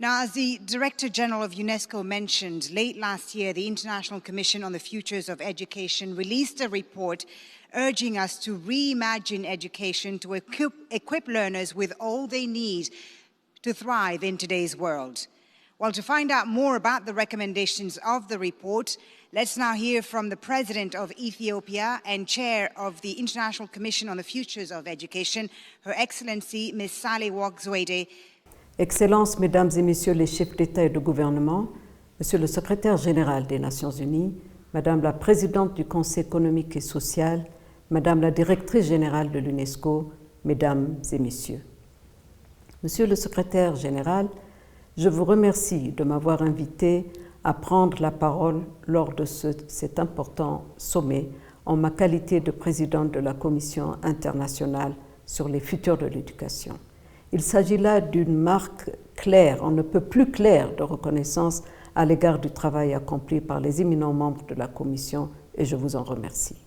Now, as the Director General of UNESCO mentioned, late last year, the International Commission on the Futures of Education released a report urging us to reimagine education to equip learners with all they need to thrive in today's world. Well, to find out more about the recommendations of the report, let's now hear from the President of Ethiopia and Chair of the International Commission on the Futures of Education, Her Excellency Ms. Sahle-Work Zewde. Excellences, Mesdames et Messieurs les chefs d'État et de gouvernement, Monsieur le Secrétaire général des Nations Unies, Madame la Présidente du Conseil économique et social, Madame la Directrice générale de l'UNESCO, Mesdames et Messieurs. Monsieur le Secrétaire général, je vous remercie de m'avoir invité à prendre la parole lors de cet important sommet en ma qualité de présidente de la Commission internationale sur les futurs de l'éducation. Il s'agit là d'une marque claire, on ne peut plus claire, de reconnaissance à l'égard du travail accompli par les éminents membres de la Commission et je vous en remercie.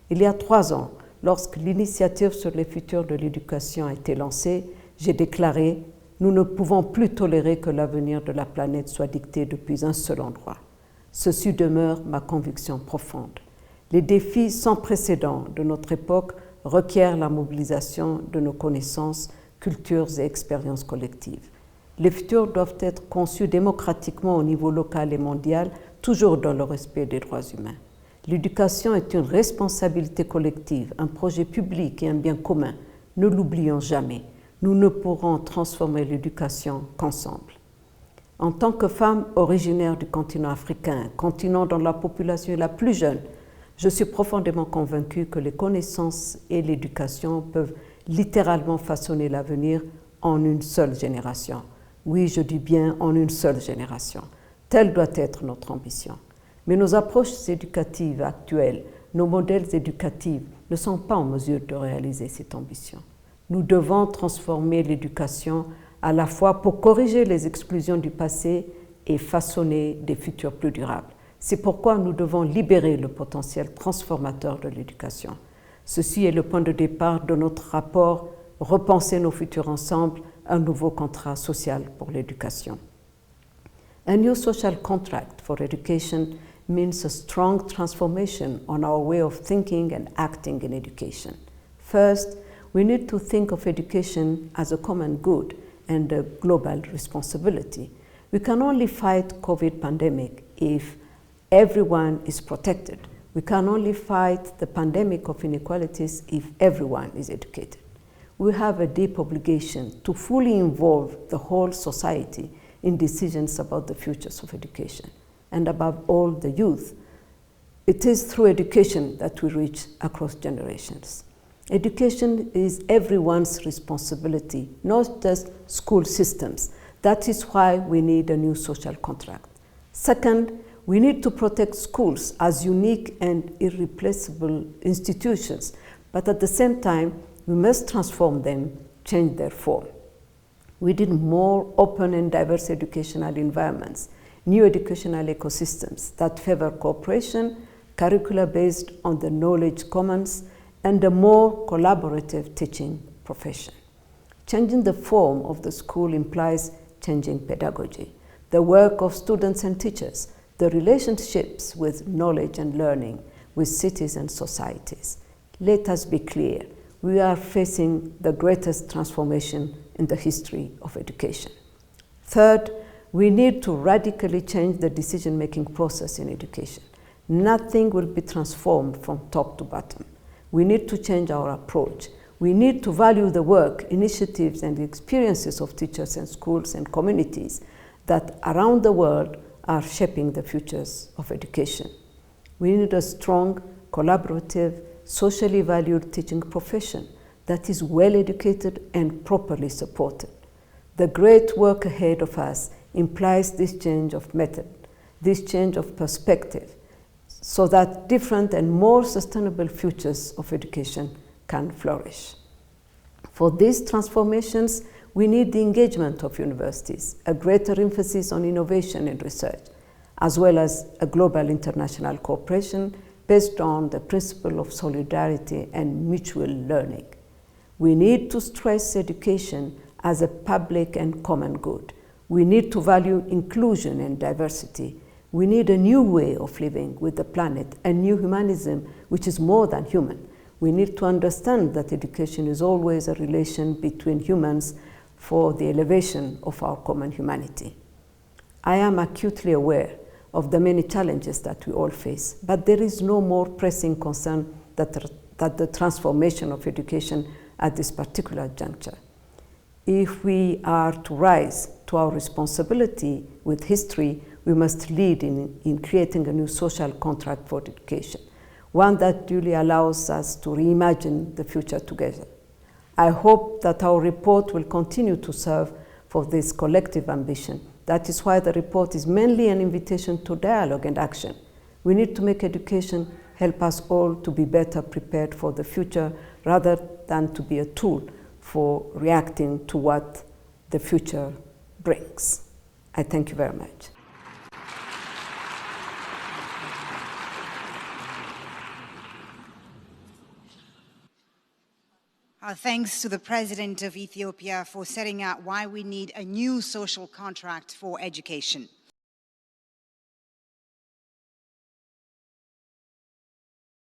Il y a 3 ans, lorsque l'initiative sur les futurs de l'éducation a été lancée, j'ai déclaré « Nous ne pouvons plus tolérer que l'avenir de la planète soit dicté depuis un seul endroit. » Ceci demeure ma conviction profonde. Les défis sans précédent de notre époque requièrent la mobilisation de nos connaissances, cultures et expériences collectives. Les futurs doivent être conçus démocratiquement au niveau local et mondial, toujours dans le respect des droits humains. L'éducation est une responsabilité collective, un projet public et un bien commun. Ne l'oublions jamais. Nous ne pourrons transformer l'éducation qu'ensemble. En tant que femme originaire du continent africain, continent dont la population est la plus jeune, je suis profondément convaincue que les connaissances et l'éducation peuvent littéralement façonner l'avenir en une seule génération. Oui, je dis bien en une seule génération. Telle doit être notre ambition. Mais nos approches éducatives actuelles, nos modèles éducatifs ne sont pas en mesure de réaliser cette ambition. Nous devons transformer l'éducation à la fois pour corriger les exclusions du passé et façonner des futurs plus durables. C'est pourquoi nous devons libérer le potentiel transformateur de l'éducation. Ceci est le point de départ de notre rapport « Repenser nos futurs ensemble, un nouveau contrat social pour l'éducation ». A new social contract for education means a strong transformation on our way of thinking and acting in education. First, we need to think of education as a common good and a global responsibility. We can only fight COVID pandemic if everyone is protected. We can only fight the pandemic of inequalities if everyone is educated. We have a deep obligation to fully involve the whole society in decisions about the futures of education, and above all, the youth. It is through education that we reach across generations. Education is everyone's responsibility, not just school systems. That is why we need a new social contract. Second, we need to protect schools as unique and irreplaceable institutions, but at the same time, we must transform them, change their form. We need more open and diverse educational environments, new educational ecosystems that favor cooperation, curricula based on the knowledge commons, and a more collaborative teaching profession. Changing the form of the school implies changing pedagogy, the work of students and teachers, the relationships with knowledge and learning with cities and societies. Let us be clear, we are facing the greatest transformation in the history of education. Third, we need to radically change the decision-making process in education. Nothing will be transformed from top to bottom. We need to change our approach. We need to value the work, initiatives, and the experiences of teachers and schools and communities that around the world are shaping the futures of education. We need a strong, collaborative, socially valued teaching profession that is well educated and properly supported. The great work ahead of us implies this change of method, this change of perspective, so that different and more sustainable futures of education can flourish. For these transformations, we need the engagement of universities, a greater emphasis on innovation and research, as well as a global international cooperation based on the principle of solidarity and mutual learning. We need to stress education as a public and common good. We need to value inclusion and diversity. We need a new way of living with the planet, a new humanism which is more than human. We need to understand that education is always a relation between humans for the elevation of our common humanity. I am acutely aware of the many challenges that we all face, but there is no more pressing concern that the transformation of education at this particular juncture. If we are to rise to our responsibility with history, we must lead in creating a new social contract for education, one that duly allows us to reimagine the future together. I hope that our report will continue to serve for this collective ambition. That is why the report is mainly an invitation to dialogue and action. We need to make education help us all to be better prepared for the future rather than to be a tool for reacting to what the future brings. I thank you very much. Our thanks to the President of Ethiopia for setting out why we need a new social contract for education.